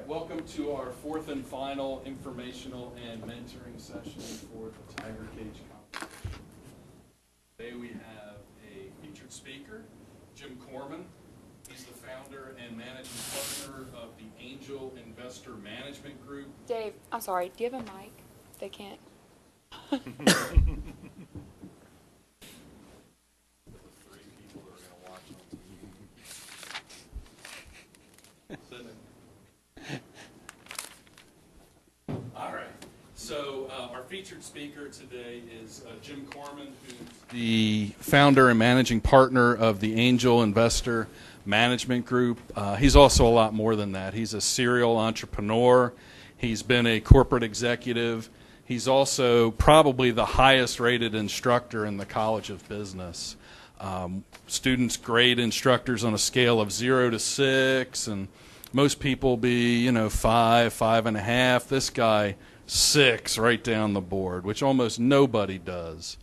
Welcome to our fourth and final informational and mentoring session for the Tiger Cage competition. Today we have a featured speaker, Jim Corman. He's the founder and managing partner of the Angel Investor Management Group. Dave, I'm sorry, do you have a mic? They can't. All right. So our featured speaker today is Jim Corman, who's the founder and managing partner of the Angel Investor Management Group. He's also a lot more than that. He's a serial entrepreneur. He's been a corporate executive. He's also probably the highest rated instructor in the College of Business. Students grade instructors on a scale of 0 to 6, and most people be, 5, 5.5. This guy, 6 right down the board, which almost nobody does.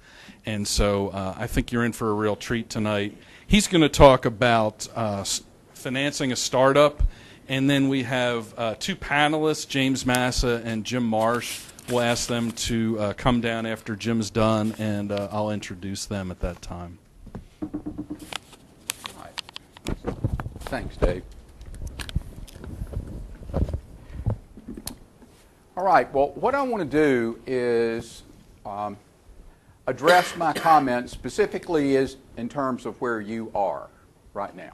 And so I think you're in for a real treat tonight. He's going to talk about financing a startup, and then we have two panelists, James Massa and Jim Marsh. We'll ask them to come down after Jim's done, and I'll introduce them at that time. All right. Thanks, Dave. All right, well, what I want to do is address my comments specifically in terms of where you are right now.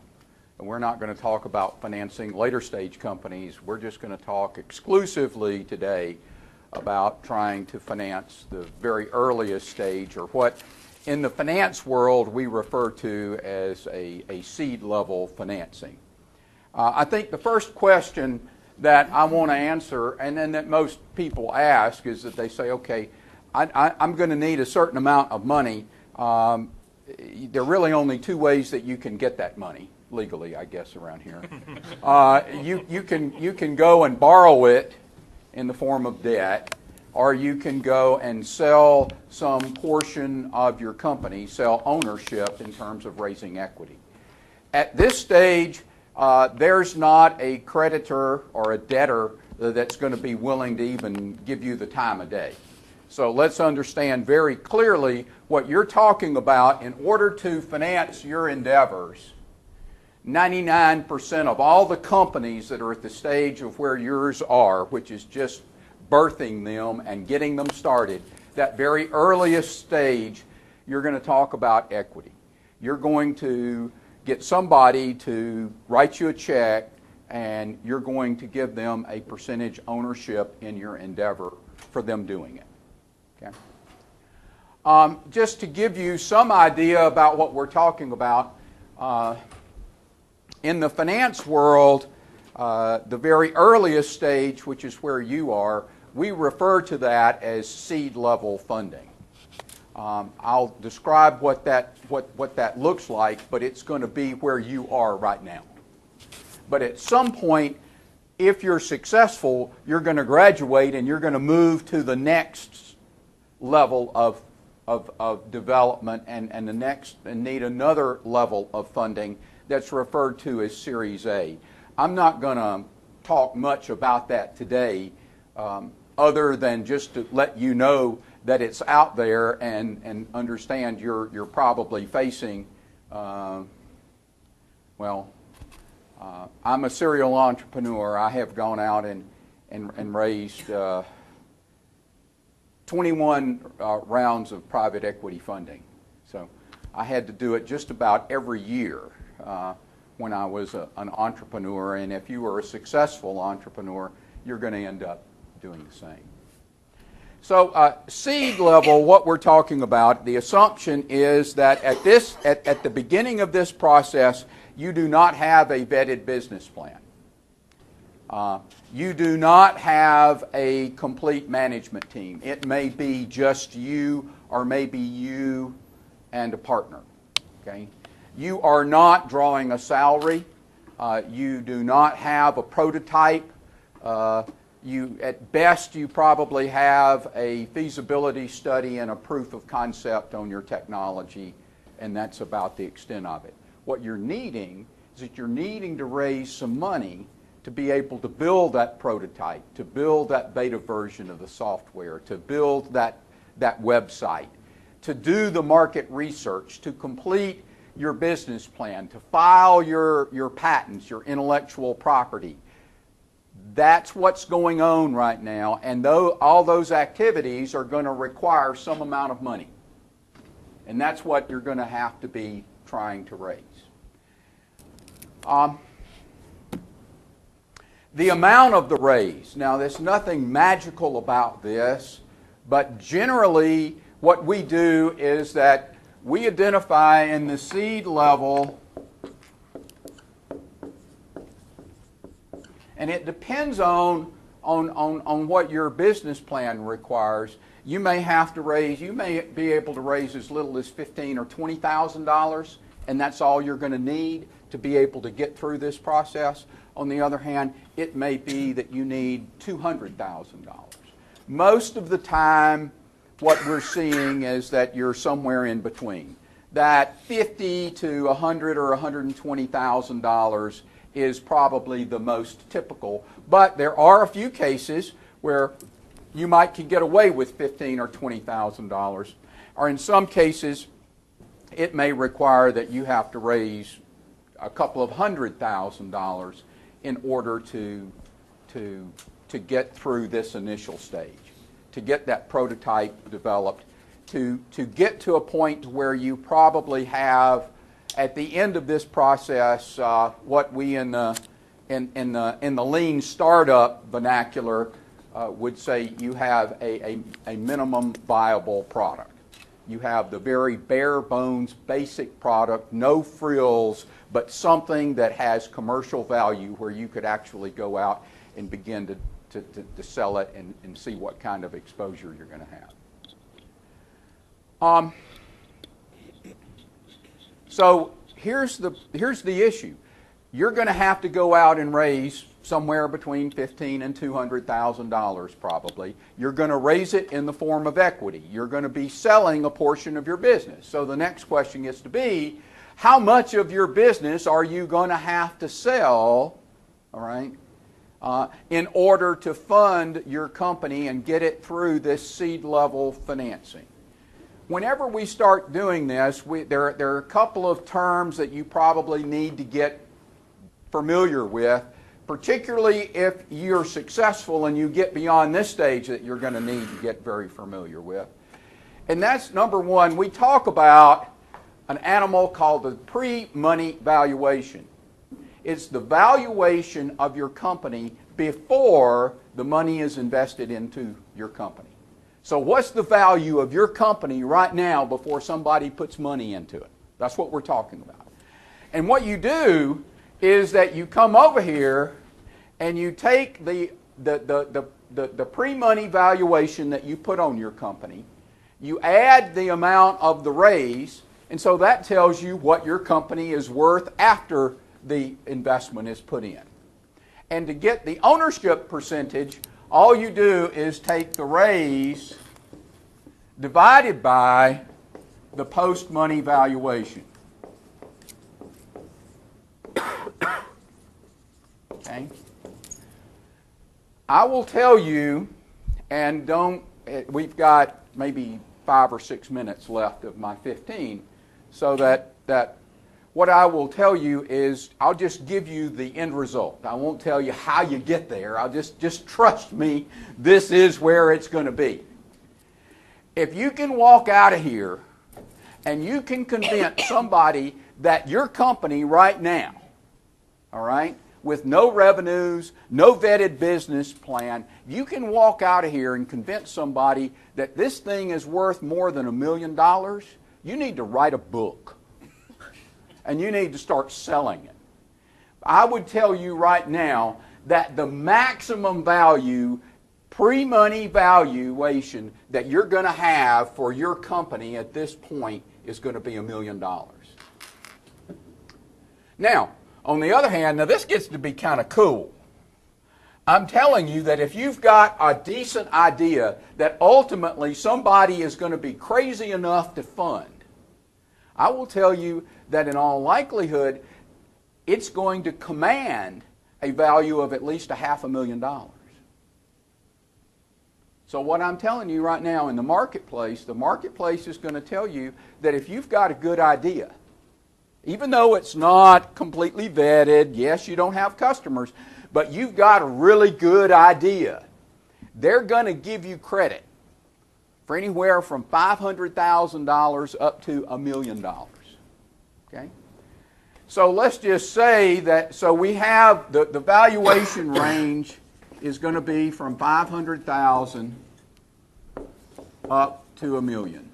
And we're not going to talk about financing later stage companies. We're just going to talk exclusively today about trying to finance the very earliest stage, or what in the finance world we refer to as a seed level financing. I think the first question that I want to answer, and then that most people ask, is that they say, okay, I'm going to need a certain amount of money. There are really only two ways that you can get that money, legally, I guess, around here. You can go and borrow it in the form of debt, or you can go and sell some portion of your company, sell ownership in terms of raising equity. At this stage, there's not a creditor or a debtor that's going to be willing to even give you the time of day. So let's understand very clearly what you're talking about. In order to finance your endeavors, 99% of all the companies that are at the stage of where yours are, which is just birthing them and getting them started, that very earliest stage, you're going to talk about equity. You're going to get somebody to write you a check, and you're going to give them a percentage ownership in your endeavor for them doing it. Okay? Just to give you some idea about what we're talking about, in the finance world, the very earliest stage, which is where you are, we refer to that as seed level funding. I'll describe what that looks like, but it's going to be where you are right now. But at some point, if you're successful, you're going to graduate and you're going to move to the next level of development and need another level of funding that's referred to as Series A. I'm not going to talk much about that today, other than just to let you know that it's out there, and understand you're probably facing, I'm a serial entrepreneur. I have gone out and raised 21 rounds of private equity funding. So I had to do it just about every year when I was an entrepreneur, and if you are a successful entrepreneur, you're going to end up doing the same. So seed level, what we're talking about, the assumption is that at the beginning of this process, you do not have a vetted business plan. You do not have a complete management team. It may be just you, or maybe you and a partner. Okay? You are not drawing a salary. You do not have a prototype. At best, you probably have a feasibility study and a proof of concept on your technology, and that's about the extent of it. What you're needing is that you're needing to raise some money to be able to build that prototype, to build that beta version of the software, to build that website, to do the market research, to complete your business plan, to file your patents, your intellectual property. That's what's going on right now, and all those activities are going to require some amount of money. And that's what you're going to have to be trying to raise. The amount of the raise. Now, there's nothing magical about this, but generally what we do is that we identify in the seed level, and it depends on what your business plan requires. You may have to raise, you may be able to raise as little as $15,000 or $20,000, and that's all you're going to need to be able to get through this process. On the other hand, it may be that you need $200,000. Most of the time, what we're seeing is that you're somewhere in between. That $50,000 to $100,000 or $120,000 is probably the most typical. But there are a few cases where you might can get away with $15,000 or $20,000. Or in some cases, it may require that you have to raise a couple of $100,000 in order to get through this initial stage, to get that prototype developed, to get to a point where you probably have, at the end of this process, what we in the lean startup vernacular would say you have a minimum viable product. You have the very bare bones, basic product, no frills, but something that has commercial value where you could actually go out and begin to sell it and see what kind of exposure you're going to have. So here's the issue. You're going to have to go out and raise somewhere between $15,000 and $200,000 probably. You're going to raise it in the form of equity. You're going to be selling a portion of your business. So the next question gets to be, how much of your business are you going to have to sell, all right, in order to fund your company and get it through this seed level financing? Whenever we start doing this, there are a couple of terms that you probably need to get familiar with, particularly if you're successful and you get beyond this stage that you're going to need to get very familiar with. And that's number one, we talk about an animal called the pre-money valuation. It's the valuation of your company before the money is invested into your company. So what's the value of your company right now before somebody puts money into it? That's what we're talking about. And what you do is that you come over here and you take the pre-money valuation that you put on your company, you add the amount of the raise, and so that tells you what your company is worth after the investment is put in. And to get the ownership percentage, all you do is take the raise divided by the post-money valuation. Okay? I will tell you, and we've got maybe 5 or 6 minutes left of my 15, so that what I will tell you is I'll just give you the end result. I won't tell you how you get there. I'll just trust me, this is where it's going to be. If you can walk out of here and you can convince somebody that your company right now, all right, with no revenues, no vetted business plan, you can walk out of here and convince somebody that this thing is worth more than $1 million, you need to write a book. And you need to start selling it. I would tell you right now that the maximum value, pre-money valuation that you're going to have for your company at this point is going to be $1 million. Now, on the other hand, now this gets to be kind of cool. I'm telling you that if you've got a decent idea that ultimately somebody is going to be crazy enough to fund, I will tell you that in all likelihood, it's going to command a value of at least $500,000. So what I'm telling you right now in the marketplace is going to tell you that if you've got a good idea, even though it's not completely vetted, yes, you don't have customers, but you've got a really good idea, they're going to give you credit for anywhere from $500,000 up to $1 million. Okay? So let's just say that, so we have the valuation range is going to be from 500,000 up to $1 million.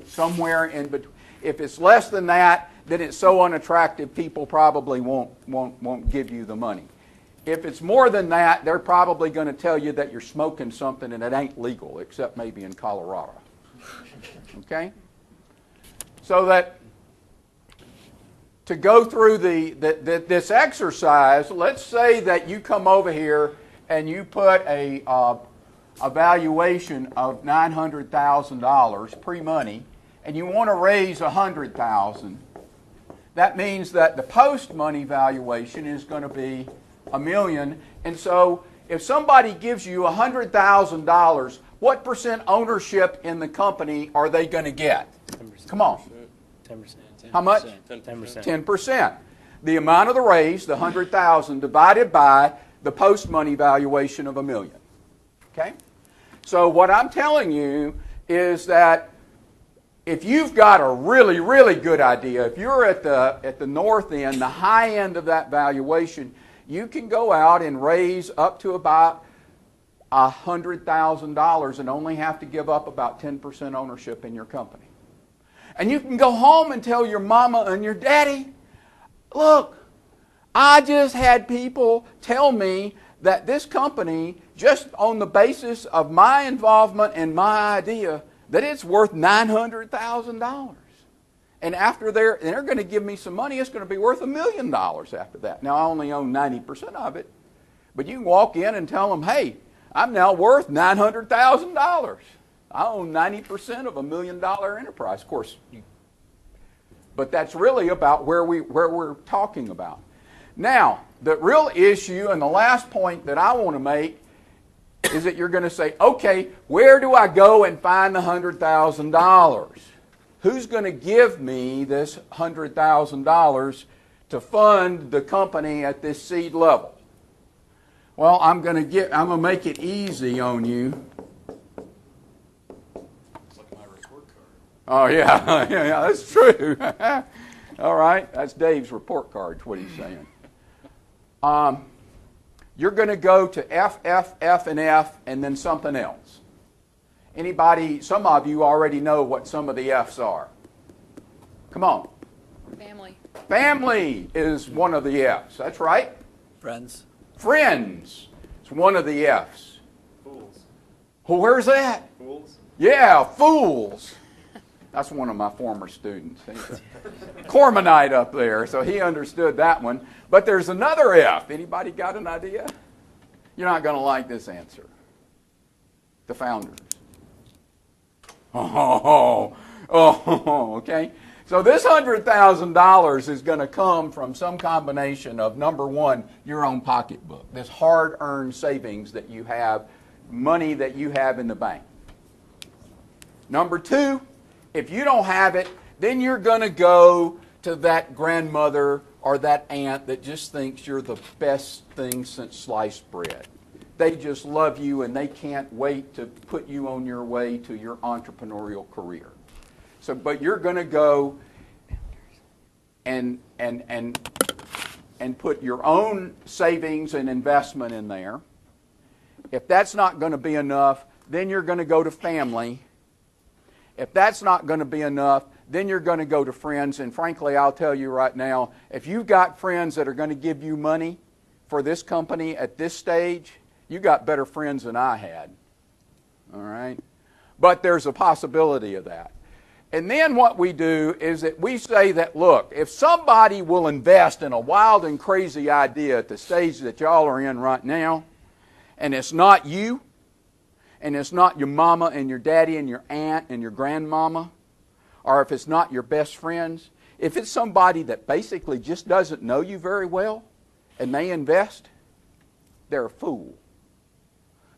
Somewhere in between. If it's less than that, then it's so unattractive people probably won't give you the money. If it's more than that, they're probably going to tell you that you're smoking something and it ain't legal, except maybe in Colorado. Okay? So that to go through this exercise, let's say that you come over here and you put a valuation of $900,000 pre-money, and you want to raise $100,000. That means that the post-money valuation is going to be $1 million. And so, if somebody gives you $100,000, what percent ownership in the company are they going to get? 10%. Come on. 10%. How much? 10%. 10%. The amount of the raise, the $100,000, divided by the post-money valuation of $1 million. Okay? So what I'm telling you is that if you've got a really, really good idea, if you're at the north end, the high end of that valuation, you can go out and raise up to about $100,000 and only have to give up about 10% ownership in your company. And you can go home and tell your mama and your daddy, look, I just had people tell me that this company, just on the basis of my involvement and my idea, that it's worth $900,000. And after they're going to give me some money, it's going to be worth $1 million after that. Now, I only own 90% of it. But you can walk in and tell them, hey, I'm now worth $900,000. I own 90% of $1 million enterprise. Of course, but that's really about where we're talking about. Now, the real issue and the last point that I want to make is that you're going to say, okay, where do I go and find the $100,000? Who's going to give me this $100,000 to fund the company at this seed level? Well, I'm going to make it easy on you. It's like my report card. Oh, yeah, yeah, that's true. All right, that's Dave's report card, is what he's saying. You're going to go to F, F, F, and F, and then something else. Anybody, some of you already know what some of the F's are. Come on. Family. Family is one of the F's. That's right. Friends. Friends is one of the F's. Fools. Well, where's that? Fools. Yeah, fools. That's one of my former students. Cormanite up there, so he understood that one. But there's another F. Anybody got an idea? You're not going to like this answer. The founders. Okay. So this $100,000 is going to come from some combination of, number one, your own pocketbook, this hard-earned savings that you have, money that you have in the bank. Number two, if you don't have it, then you're going to go to that grandmother or that aunt that just thinks you're the best thing since sliced bread. They just love you and they can't wait to put you on your way to your entrepreneurial career. So, but you're going to go and put your own savings and investment in there. If that's not going to be enough, then you're going to go to family. If that's not going to be enough, then you're going to go to friends. And frankly, I'll tell you right now, if you've got friends that are going to give you money for this company at this stage, you got better friends than I had. All right? But there's a possibility of that. And then what we do is that we say that, look, if somebody will invest in a wild and crazy idea at the stage that y'all are in right now, and it's not you, and it's not your mama and your daddy and your aunt and your grandmama, or if it's not your best friends, If it's somebody that basically just doesn't know you very well and they invest, they're a fool.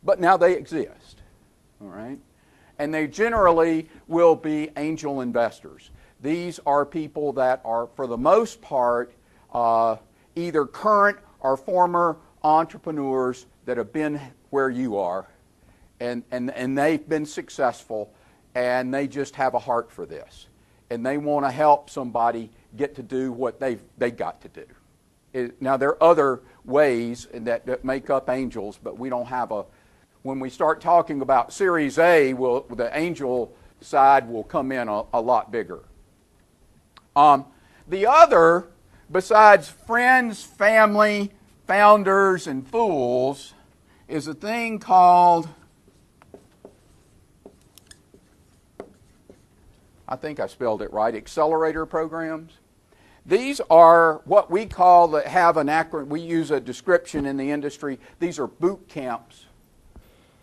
But now they exist, all right? And they generally will be angel investors. These are people that are, for the most part, either current or former entrepreneurs that have been where you are, and they've been successful, and they just have a heart for this. And they want to help somebody get to do what they got to do. Now, there are other ways that make up angels, but we don't have a... When we start talking about Series A, the angel side will come in a lot bigger. The other, besides friends, family, founders, and fools, is a thing called, I think I spelled it right, accelerator programs. These are what we call, have an acronym, we use a description in the industry. These are boot camps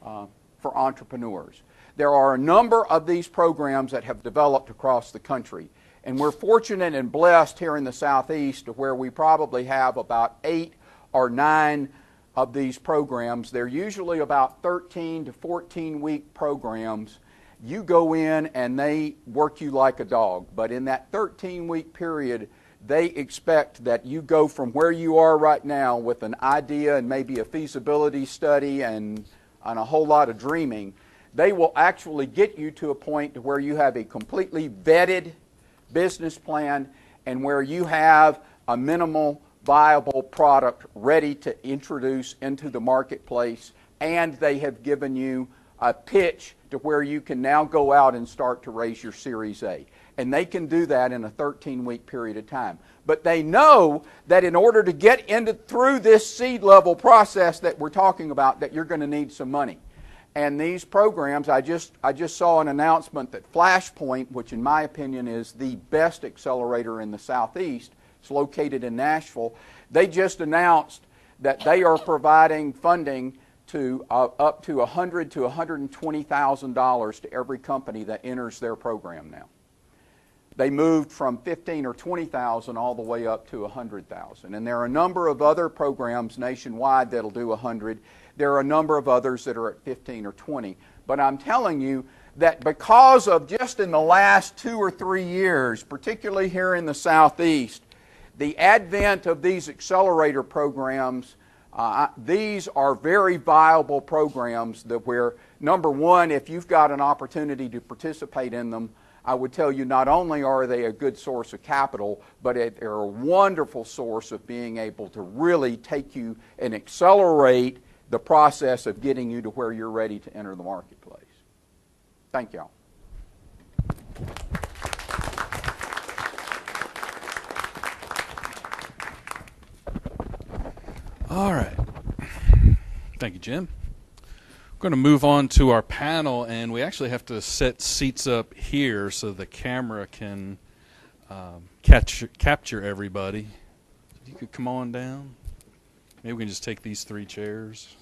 for entrepreneurs. There are a number of these programs that have developed across the country. And we're fortunate and blessed here in the Southeast to where we probably have about 8 or 9 of these programs. They're usually about 13 to 14-week programs. You go in and they work you like a dog. But in that 13-week period, they expect that you go from where you are right now with an idea and maybe a feasibility study and a whole lot of dreaming. They will actually get you to a point to where you have a completely vetted business plan and where you have a minimal viable product ready to introduce into the marketplace, and they have given you a pitch to where you can now go out and start to raise your Series A. And they can do that in a 13-week period of time. But they know that in order to get through this seed level process that we're talking about, that you're going to need some money. And these programs, I just saw an announcement that Flashpoint, which in my opinion is the best accelerator in the Southeast, it's located in Nashville, they just announced that they are providing funding to up to $100,000 to $120,000 to every company that enters their program now. They moved from $15,000 or $20,000 all the way up to $100,000. And there are a number of other programs nationwide that'll do $100,000. There are a number of others that are at $15,000 or $20,000. But I'm telling you that because of just in the last 2 or 3 years, particularly here in the Southeast, the advent of these accelerator programs, these are very viable programs that where, number one, if you've got an opportunity to participate in them, I would tell you not only are they a good source of capital, but they're a wonderful source of being able to really take you and accelerate the process of getting you to where you're ready to enter the marketplace. Thank y'all. All right. Thank you, Jim. We're going to move on to our panel, and we actually have to set seats up here so the camera can capture everybody. You could come on down. Maybe we can just take these 3 chairs.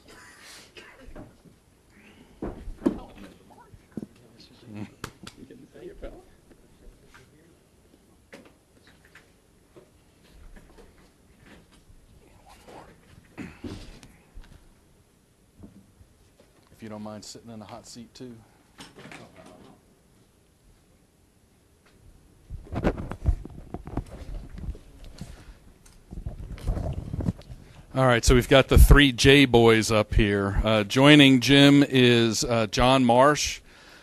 If you don't mind sitting in a hot seat too. All right, so we've got the 3 J boys up here. Joining Jim is John Marsh,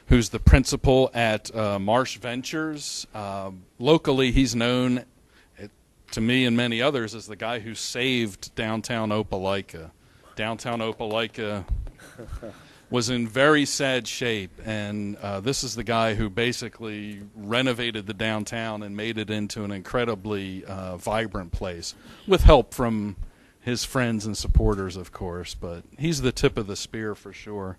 who's the principal at Marsh Ventures. Locally, he's known to me and many others as the guy who saved downtown Opelika. Downtown Opelika was in very sad shape, and this is the guy who basically renovated the downtown and made it into an incredibly vibrant place, with help from his friends and supporters, of course, but he's the tip of the spear for sure.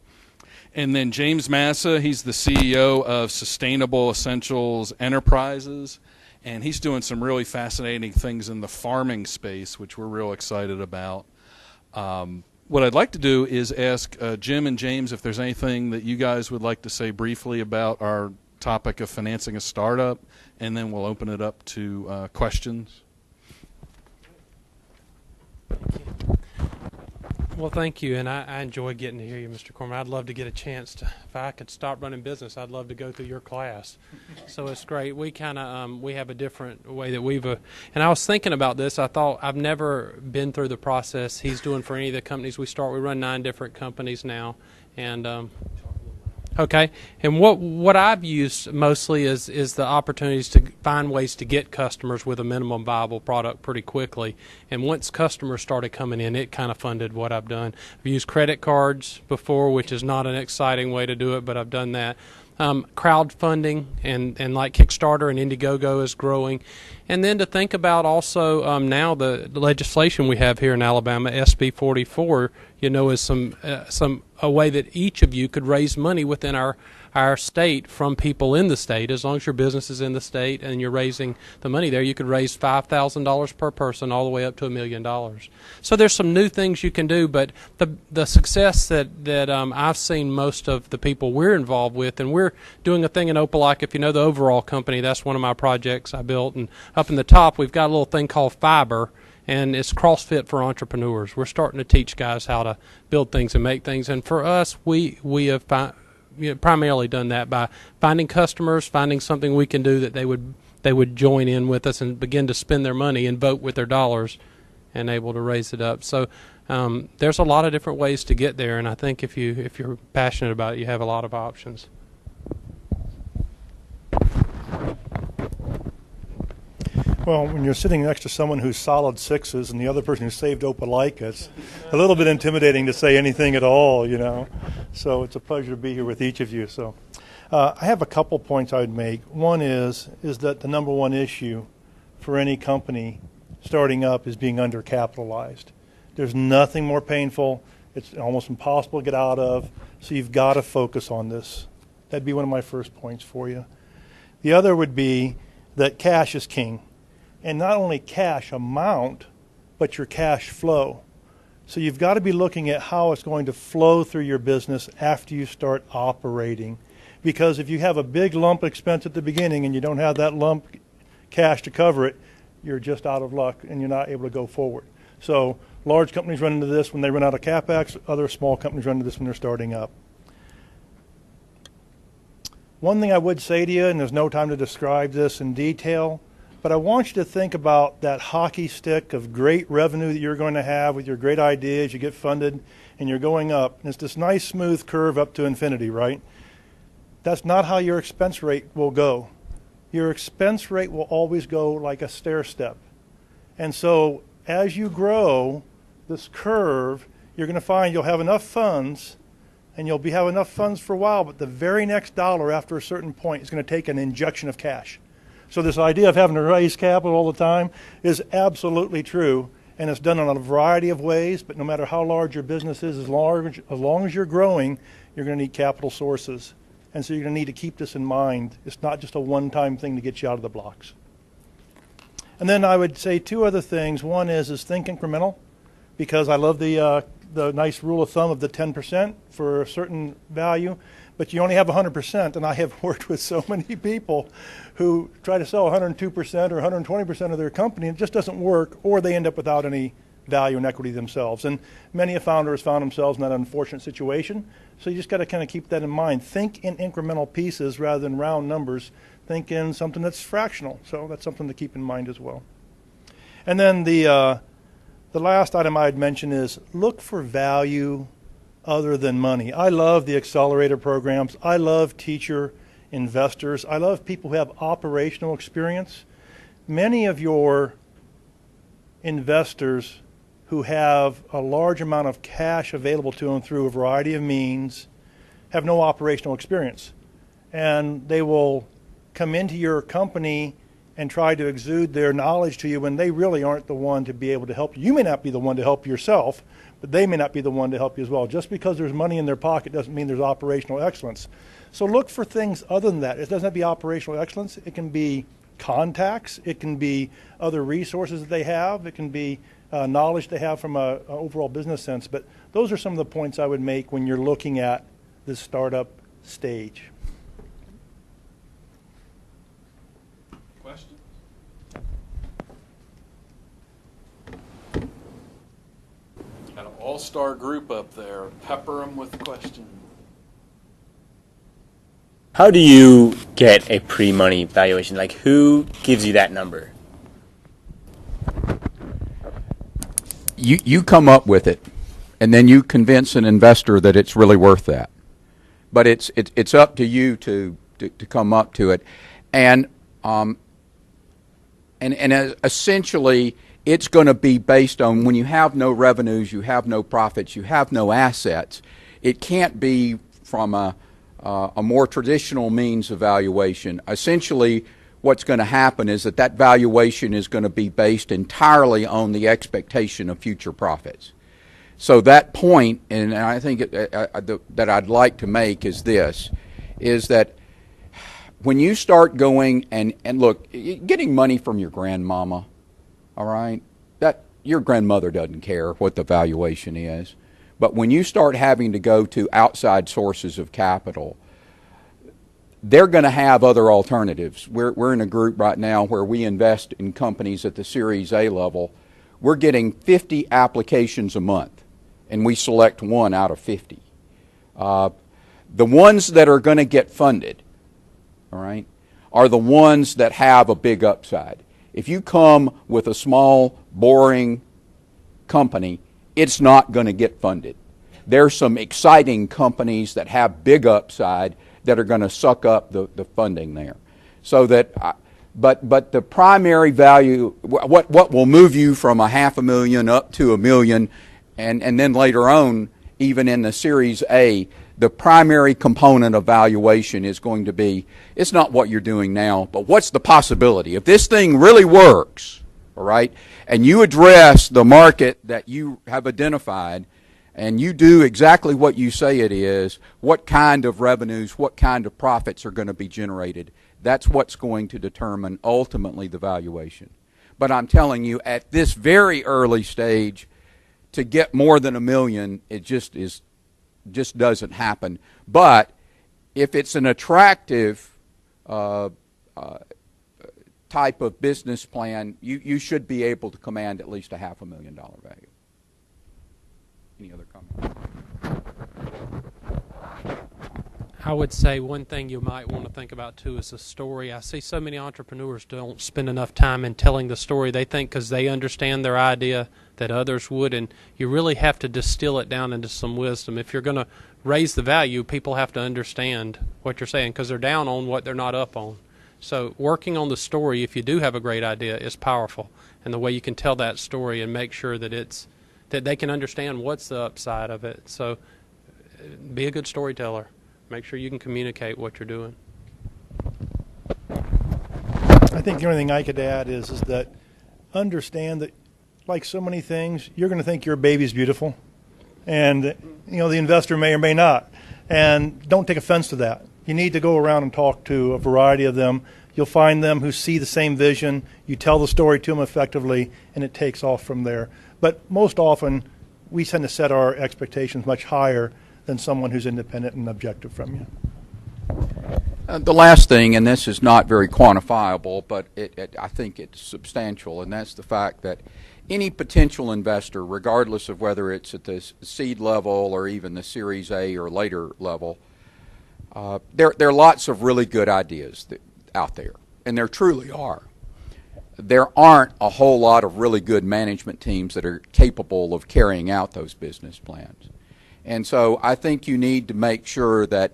And then James Massa, he's the CEO of Sustainable Essentials Enterprises, and he's doing some really fascinating things in the farming space, which we're real excited about. What I'd like to do is ask Jim and James if there's anything that you guys would like to say briefly about our topic of financing a startup, and then we'll open it up to questions. Well, thank you, and I enjoy getting to hear you, Mr. Corman. I'd love to get a chance to, if I could stop running business, I'd love to go through your class. So it's great. We kind of we have a different way that we've and I was thinking about this. I thought I've never been through the process he's doing for any of the companies we start. We run 9 different companies now, and okay. And what I've used mostly is the opportunities to find ways to get customers with a minimum viable product pretty quickly. And once customers started coming in, it kind of funded what I've done. I've used credit cards before, which is not an exciting way to do it, but I've done that. Crowdfunding and like Kickstarter and Indiegogo is growing. And then to think about also now the legislation we have here in Alabama, SB 44, is a way that each of you could raise money within our state from people in the state. As long as your business is in the state and you're raising the money there, you could raise $5,000 per person all the way up to $1 million. So there's some new things you can do, but the success that I've seen most of the people we're involved with, and we're doing a thing in Opelika, if you know the overall company, that's one of my projects I built, and up in the top we've got a little thing called Fiber, and it's CrossFit for entrepreneurs. We're starting to teach guys how to build things and make things, and for us, we have primarily done that by finding customers, finding something we can do that they would join in with us and begin to spend their money and vote with their dollars, and able to raise it up. So there's a lot of different ways to get there, and I think if you're passionate about it, you have a lot of options. Well, when you're sitting next to someone who's solid 6s and the other person who saved Opelika, it's a little bit intimidating to say anything at all, So it's a pleasure to be here with each of you. So I have a couple points I would make. One is that the number one issue for any company starting up is being undercapitalized. There's nothing more painful. It's almost impossible to get out of. So you've got to focus on this. That'd be one of my first points for you. The other would be that cash is king. And not only cash amount, but your cash flow. So you've got to be looking at how it's going to flow through your business after you start operating. Because if you have a big lump expense at the beginning and you don't have that lump cash to cover it, you're just out of luck and you're not able to go forward. So large companies run into this when they run out of CapEx. Other small companies run into this when they're starting up. One thing I would say to you, and there's no time to describe this in detail, but I want you to think about that hockey stick of great revenue that you're going to have with your great ideas. You get funded and you're going up. And it's this nice smooth curve up to infinity, right? That's not how your expense rate will go. Your expense rate will always go like a stair step. And so as you grow this curve, you're going to find you'll have enough funds, and you'll have enough funds for a while, but the very next dollar after a certain point is going to take an injection of cash. So this idea of having to raise capital all the time is absolutely true, and it's done in a variety of ways, but no matter how large your business is, as long as you're growing, you're going to need capital sources. And so you're going to need to keep this in mind. It's not just a one-time thing to get you out of the blocks. And then I would say 2 other things. One is think incremental, because I love the nice rule of thumb of the 10% for a certain value, but you only have 100%, and I have worked with so many people who try to sell 102% or 120% of their company, and it just doesn't work, or they end up without any value and equity themselves. And many a founder has found themselves in that unfortunate situation, so you just got to kind of keep that in mind. Think in incremental pieces rather than round numbers. Think in something that's fractional, so that's something to keep in mind as well. And then the last item I'd mention is look for value other than money. I love the accelerator programs. I love teacher investors. I love people who have operational experience. Many of your investors who have a large amount of cash available to them through a variety of means have no operational experience. And they will come into your company and try to exude their knowledge to you when they really aren't the one to be able to help you. You may not be the one to help yourself, but they may not be the one to help you as well. Just because there's money in their pocket doesn't mean there's operational excellence. So look for things other than that. It doesn't have to be operational excellence. It can be contacts. It can be other resources that they have. It can be knowledge they have from an overall business sense. But those are some of the points I would make when you're looking at this startup stage. questions? Got an all-star group up there. Pepper them with questions. How do you get a pre-money valuation? Like, who gives you that number? You come up with it, and then you convince an investor that it's really worth that. But it's up to you to come up to it, and essentially it's going to be based on when you have no revenues, you have no profits, you have no assets. It can't be from a more traditional means of valuation. Essentially, what's going to happen is that valuation is going to be based entirely on the expectation of future profits. So that point, and I think that I'd like to make is this, is that when you start going and look, getting money from your grandmama, all right, that your grandmother doesn't care what the valuation is. But when you start having to go to outside sources of capital, they're going to have other alternatives. We're in a group right now where we invest in companies at the Series A level. We're getting 50 applications a month, and we select one out of 50. The ones that are going to get funded, all right, are the ones that have a big upside. If you come with a small, boring company, it's not going to get funded. There's some exciting companies that have big upside that are going to suck up the funding there. So that, but the primary value, what will move you from $500,000 up to $1 million, and then later on, even in the Series A, the primary component of valuation is going to be, it's not what you're doing now, but what's the possibility? If this thing really works, all right, and you address the market that you have identified, and you do exactly what you say it is, what kind of revenues, what kind of profits are going to be generated, that's what's going to determine ultimately the valuation. But I'm telling you, at this very early stage, to get more than $1 million, it just doesn't happen. But if it's an attractive type of business plan, you should be able to command at least a $500,000 value. Any other comments? I would say one thing you might want to think about too is the story. I see so many entrepreneurs don't spend enough time in telling the story. They think because they understand their idea that others would, and you really have to distill it down into some wisdom. If you're going to raise the value, people have to understand what you're saying because they're down on what they're not up on. So working on the story, if you do have a great idea, is powerful. And the way you can tell that story and make sure that that they can understand what's the upside of it. So be a good storyteller. Make sure you can communicate what you're doing. I think the only thing I could add is that understand that, like so many things, you're going to think your baby's beautiful, and the investor may or may not. And don't take offense to that. You need to go around and talk to a variety of them. You'll find them who see the same vision. You tell the story to them effectively, and it takes off from there. But most often, we tend to set our expectations much higher than someone who's independent and objective from you. The last thing, and this is not very quantifiable, but I think it's substantial, and that's the fact that any potential investor, regardless of whether it's at the seed level or even the Series A or later level, there are lots of really good ideas out there, and there truly are. There aren't a whole lot of really good management teams that are capable of carrying out those business plans. And so I think you need to make sure that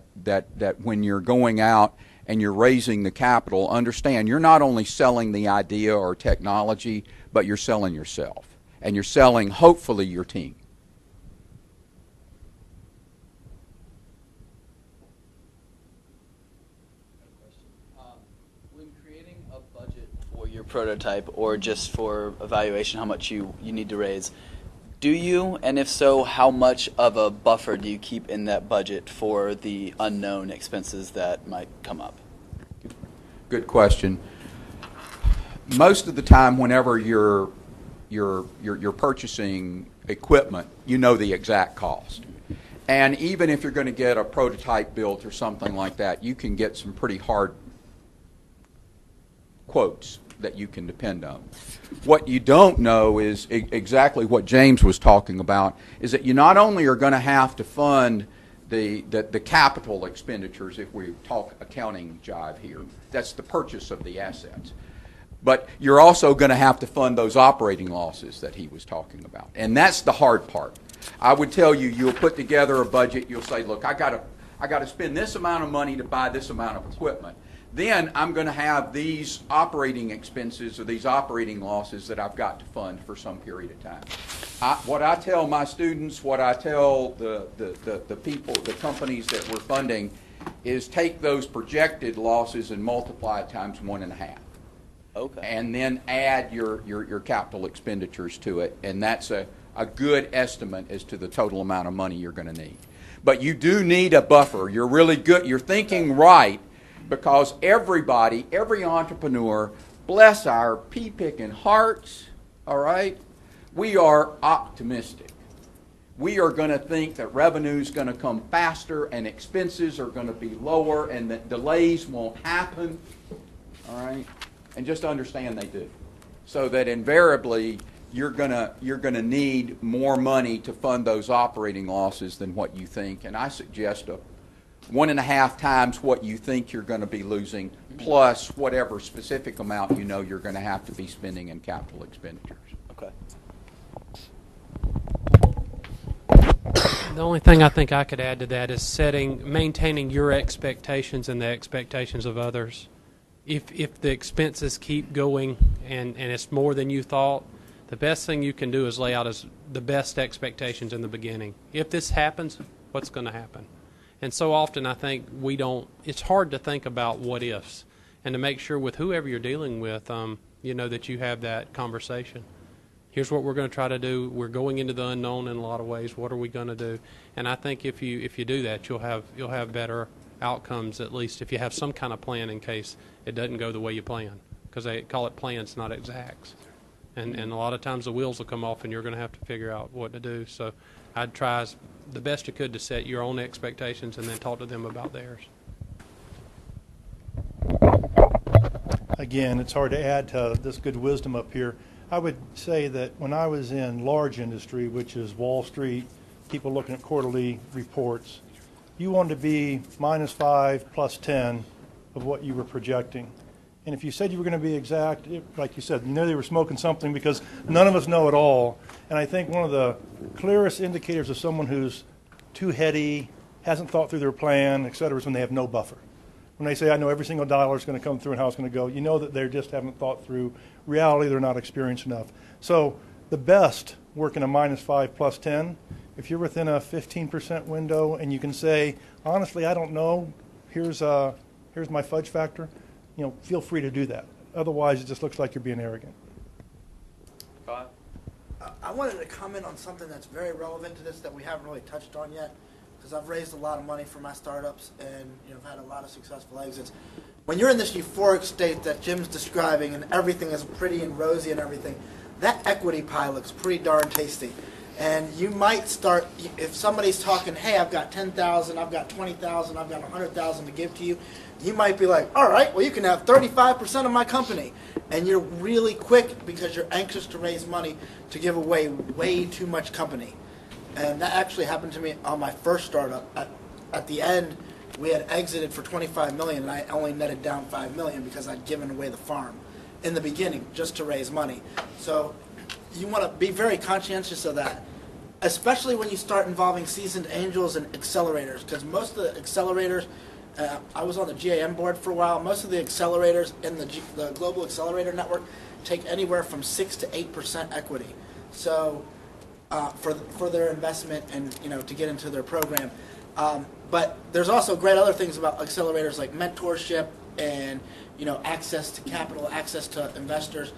when you're going out and you're raising the capital, understand you're not only selling the idea or technology, but you're selling yourself. And you're selling, hopefully, your team. When creating a budget for your prototype or just for evaluation, how much you need to raise, do you, and if so, how much of a buffer do you keep in that budget for the unknown expenses that might come up? Good question. Most of the time, whenever you're purchasing equipment, you know the exact cost. And even if you're going to get a prototype built or something like that, you can get some pretty hard quotes that you can depend on. What you don't know is exactly what James was talking about, is that you not only are going to have to fund the capital expenditures, if we talk accounting jive here, that's the purchase of the assets, but you're also going to have to fund those operating losses that he was talking about. And that's the hard part. I would tell you, you'll put together a budget, you'll say, look, I got to spend this amount of money to buy this amount of equipment. Then I'm going to have these operating expenses or these operating losses that I've got to fund for some period of time. What I tell my students, what I tell the people, the companies that we're funding, is take those projected losses and multiply it times 1.5. Okay. And then add your capital expenditures to it, and that's a good estimate as to the total amount of money you're going to need. But you do need a buffer. You're really good. You're thinking right, because everybody, every entrepreneur, bless our pea-picking hearts, all right, we are optimistic. We are going to think that revenue is going to come faster and expenses are going to be lower and that delays won't happen, all right? And just understand they do. So that invariably you're gonna need more money to fund those operating losses than what you think. And I suggest 1.5 times what you think you're going to be losing, plus whatever specific amount you know you're going to have to be spending in capital expenditures. Okay. The only thing I think I could add to that is maintaining your expectations and the expectations of others. If the expenses keep going and it's more than you thought, the best thing you can do is lay out the best expectations in the beginning. If this happens, what's going to happen? And so often I think it's hard to think about what ifs and to make sure with whoever you're dealing with, that you have that conversation. Here's what we're going to try to do. We're going into the unknown in a lot of ways. What are we going to do? And I think if you do that, you'll have better outcomes, at least if you have some kind of plan in case it doesn't go the way you plan, because they call it plans, not exacts. And a lot of times the wheels will come off and you're going to have to figure out what to do. So I'd try the best you could to set your own expectations and then talk to them about theirs. Again, it's hard to add to this good wisdom up here. I would say that when I was in large industry, which is Wall Street, people looking at quarterly reports, you wanted to be -5, +10 of what you were projecting. And if you said you were going to be exact, like you said, you know they were smoking something, because none of us know it all. And I think one of the clearest indicators of someone who's too heady, hasn't thought through their plan, et cetera, is when they have no buffer. When they say, I know every single dollar is going to come through and how it's going to go, you know that they just haven't thought through reality, they're not experienced enough. So the best work in a -5 +10, if you're within a 15% window and you can say, honestly, I don't know, here's my fudge factor, feel free to do that. Otherwise, it just looks like you're being arrogant. I wanted to comment on something that's very relevant to this that we haven't really touched on yet, because I've raised a lot of money for my startups and I've had a lot of successful exits. When you're in this euphoric state that Jim's describing and everything is pretty and rosy and everything, that equity pie looks pretty darn tasty. And you might start, if somebody's talking, hey, I've got 10,000, I've got 20,000, I've got 100,000 to give to you, you might be like, all right, well, you can have 35% of my company. And you're really quick because you're anxious to raise money to give away way too much company. And that actually happened to me on my first startup. At the end, we had exited for $25 million, and I only netted down $5 million because I'd given away the farm in the beginning just to raise money. So you want to be very conscientious of that, especially when you start involving seasoned angels and accelerators, because most of the accelerators, I was on the GAM board for a while, most of the accelerators in the Global Accelerator Network take anywhere from 6 to 8% equity. So for their investment and to get into their program. But there's also great other things about accelerators like mentorship and access to capital, access to investors.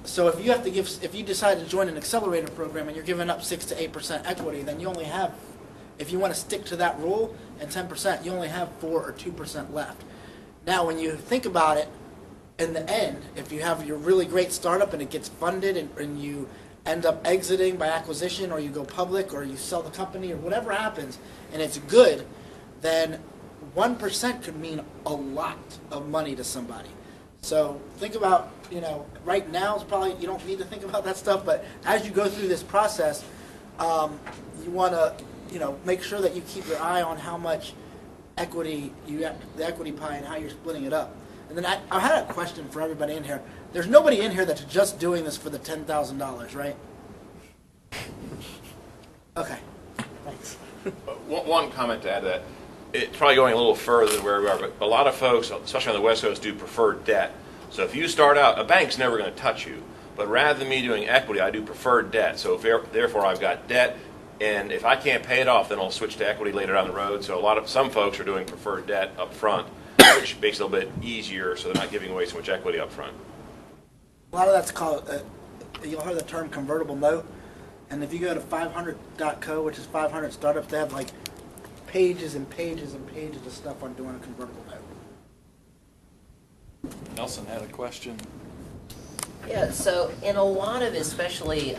So if you decide to join an accelerator program and you're giving up 6 to 8% equity, then you only have, if you want to stick to that rule and 10%, you only have 4 or 2% left. Now, when you think about it, in the end, if you have your really great startup and it gets funded and you end up exiting by acquisition, or you go public, or you sell the company, or whatever happens, and it's good, then 1% could mean a lot of money to somebody. So think about, right now is probably, you don't need to think about that stuff, but as you go through this process, you want to, make sure that you keep your eye on how much equity you have, the equity pie, and how you're splitting it up. And then I had a question for everybody in here. There's nobody in here that's just doing this for the $10,000, right? Okay, thanks. One comment to add to that. It's probably going a little further than where we are, but a lot of folks, especially on the West Coast, do preferred debt. So if you start out, a bank's never going to touch you. But rather than me doing equity, I do preferred debt. So therefore, I've got debt, and if I can't pay it off, then I'll switch to equity later down the road. So some folks are doing preferred debt up front, which makes it a little bit easier, so they're not giving away so much equity up front. A lot of that's called, you'll hear the term convertible note. And if you go to 500.co, which is 500 startups, they have like pages and pages and pages of stuff on doing a convertible note. Nelson had a question. Yeah, so in a lot of especially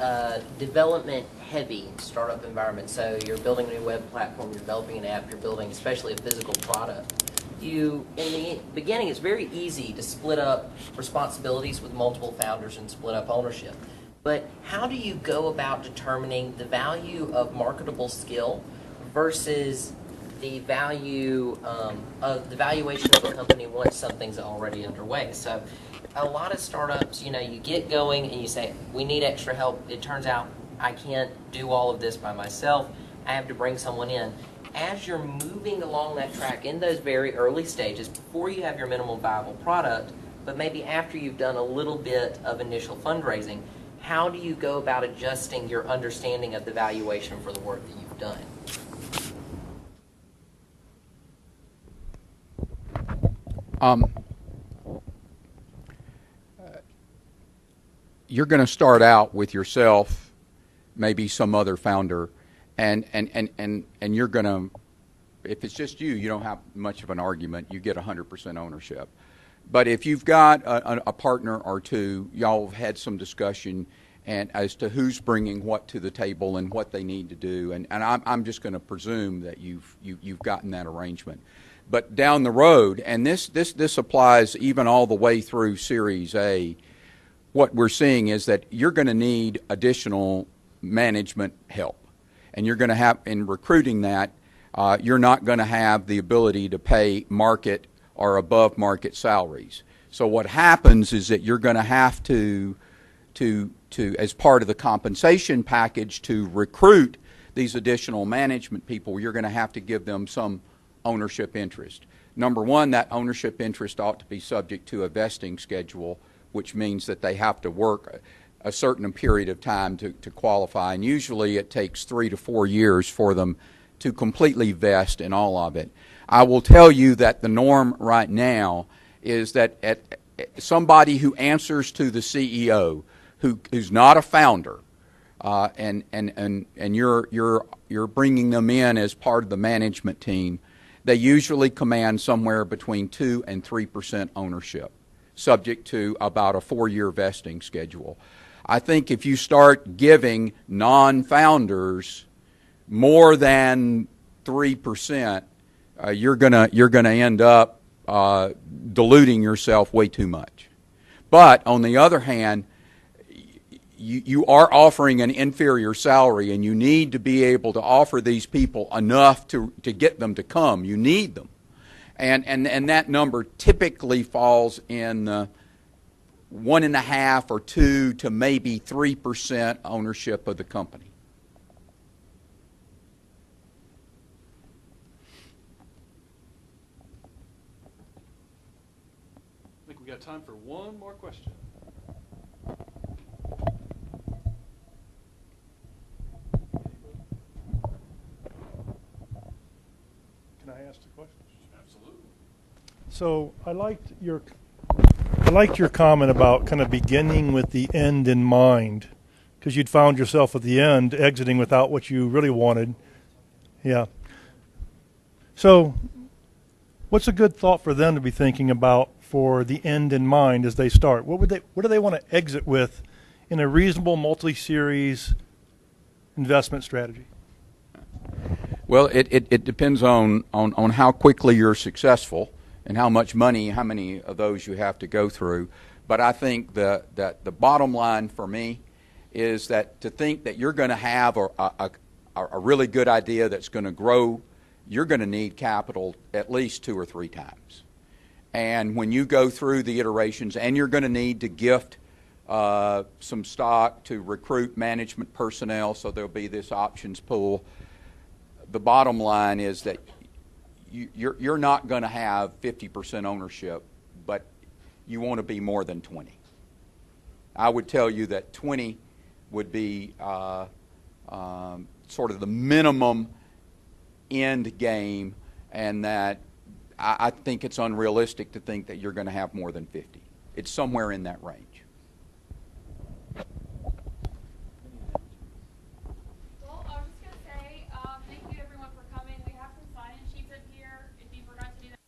development-heavy startup environments, so you're building a new web platform, you're developing an app, you're building especially a physical product, in the beginning, it's very easy to split up responsibilities with multiple founders and split up ownership. But how do you go about determining the value of marketable skill versus the value of the valuation of a company once something's already underway? So a lot of startups, you get going and you say, we need extra help. It turns out I can't do all of this by myself. I have to bring someone in. As you're moving along that track in those very early stages, before you have your minimum viable product, but maybe after you've done a little bit of initial fundraising, how do you go about adjusting your understanding of the valuation for the work that you've done? You're going to start out with yourself, maybe some other founder, and you're going to, if it's just you don't have much of an argument. You get 100% ownership. But if you've got a partner or two, y'all have had some discussion and as to who's bringing what to the table and what they need to do, and I'm just going to presume that you've gotten that arrangement. But down the road, and this applies even all the way through Series A, what we're seeing is that you're going to need additional management help. And you're going to have, in recruiting that, you're not going to have the ability to pay market or above market salaries. So what happens is that you're going to have to as part of the compensation package to recruit these additional management people, you're going to have to give them some ownership interest. Number one, that ownership interest ought to be subject to a vesting schedule, which means that they have to work a certain period of time to qualify, and usually it takes 3 to 4 years for them to completely vest in all of it. I will tell you that the norm right now is that somebody who answers to the CEO, who's not a founder, and you're bringing them in as part of the management team, they usually command somewhere between 2 and 3% ownership, subject to about a 4-year vesting schedule. I think if you start giving non-founders more than 3%, you're gonna end up diluting yourself way too much. But on the other hand, you are offering an inferior salary, and you need to be able to offer these people enough to get them to come. You need them, and that number typically falls in 1.5 or 2 to maybe 3% ownership of the company. I think we got time for one more question. Can I ask the question? Absolutely. So I liked your comment about kind of beginning with the end in mind, because you'd found yourself at the end exiting without what you really wanted. Yeah. So what's a good thought for them to be thinking about for the end in mind as they start? What do they want to exit with in a reasonable multi-series investment strategy? Well, it depends on how quickly you're successful and how much money, how many of those you have to go through. But I think that the bottom line for me is that to think that you're going to have a really good idea that's going to grow, you're going to need capital at least 2 or 3 times. And when you go through the iterations, and you're going to need to gift some stock to recruit management personnel, so there'll be this options pool. The bottom line is that you're not going to have 50% ownership, but you want to be more than 20. I would tell you that 20 would be sort of the minimum end game, and that I think it's unrealistic to think that you're going to have more than 50. It's somewhere in that range. Well, I was just going to say thank you everyone for coming. We have some sign-in sheets up here if you forgot to do that.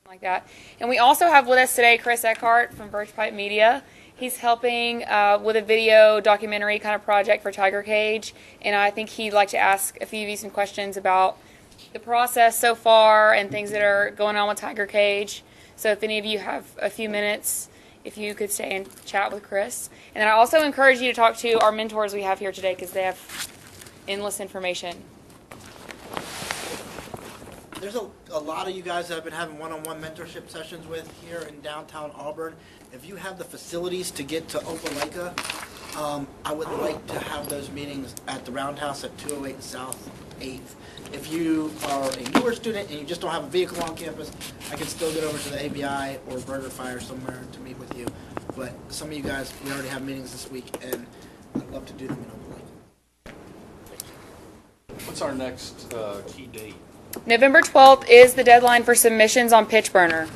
Like that. And we also have with us today Chris Eckhart from Birch Pipe Media. He's helping with a video documentary kind of project for Tiger Cage, and I think he'd like to ask a few of you some questions about the process so far and things that are going on with Tiger Cage. So if any of you have a few minutes, if you could stay and chat with Chris. And then I also encourage you to talk to our mentors we have here today because they have endless information. There's a lot of you guys that I've been having one-on-one mentorship sessions with here in downtown Auburn. If you have the facilities to get to Opelika, I would like to have those meetings at the Roundhouse at 208 South 8th. If you are a newer student and you just don't have a vehicle on campus, I can still get over to the ABI or Burger Fire somewhere to meet with you. But some of you guys, we already have meetings this week, and I'd love to do them in Opelika. What's our next key date? November 12th is the deadline for submissions on PitchBurner.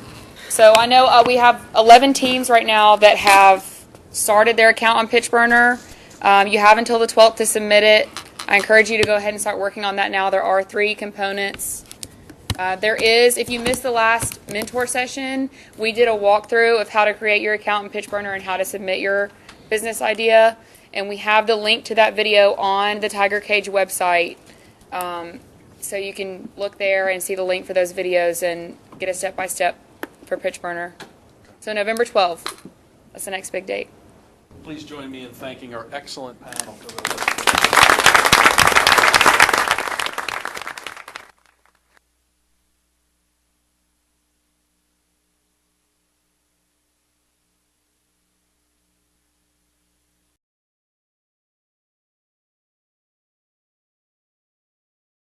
So I know we have 11 teams right now that have started their account on PitchBurner. You have until the 12th to submit it. I encourage you to go ahead and start working on that now. There are 3 components. There is, if you missed the last mentor session, we did a walkthrough of how to create your account in PitchBurner and how to submit your business idea. And we have the link to that video on the Tiger Cage website. So you can look there and see the link for those videos and get a step-by-step for PitchBurner. So November 12th, that's the next big date. Please join me in thanking our excellent panel for their work.